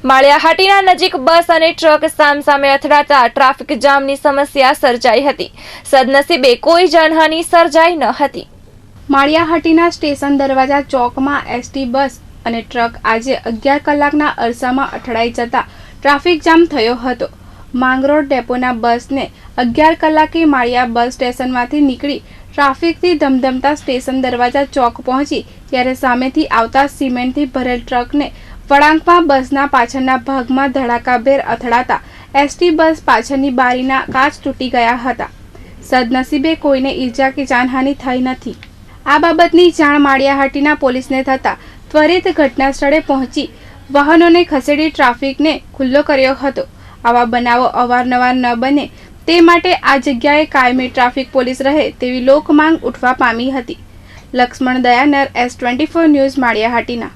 માળિયાહાટીના નજીક બસ અને ટ્રક સામસામે અથડાતા ટ્રાફિક જામની સમસ્યા સર્જાઈ હતી। સદનસીબે કોઈ જાનહાનિ સર્જાઈ ન હતી। માળિયાહાટીના સ્ટેશન દરવાજા ચોકમાં એસટી બસ અને ટ્રક આજે 11 કલાકના અરસામાં અથડાઈ જતા ટ્રાફિક જામ થયો હતો। માંગરોળ ડેપોના બસને 11 કલાકે માળિયા બસ સ્ટેશનમાંથી નીકળી ટ્રાફિકથી ધમધમતા સ્ટેશન દરવાજા ચોક પહોંચી ત્યારે સામેથી આવતા સિમેન્ટથી ભરેલ ટ્રકને વળાંકમાં બસના પાછળના ભાગમાં ધડાકાભેર અથડાતા એસટી બસ પાછળની બારીના કાચ તૂટી ગયા હતા। સદનસીબે કોઈને ઈજા કે જાનહાનિ થઈ નથી। આ બાબતની જાણ માળિયાહાટીના પોલીસને થતાં ત્વરિત ઘટના સ્થળે પહોંચી વાહનોને ખસેડી ટ્રાફિકને ખુલ્લો કર્યો હતો। આવા બનાવો અવારનવાર ન બને તે માટે આ જગ્યાએ કાયમી ટ્રાફિક પોલીસ રહે તેવી લોકમાંગ ઉઠવા પામી હતી। લક્ષ્મણ દયાનર S24 ન્યૂઝ માળિયાહાટીના।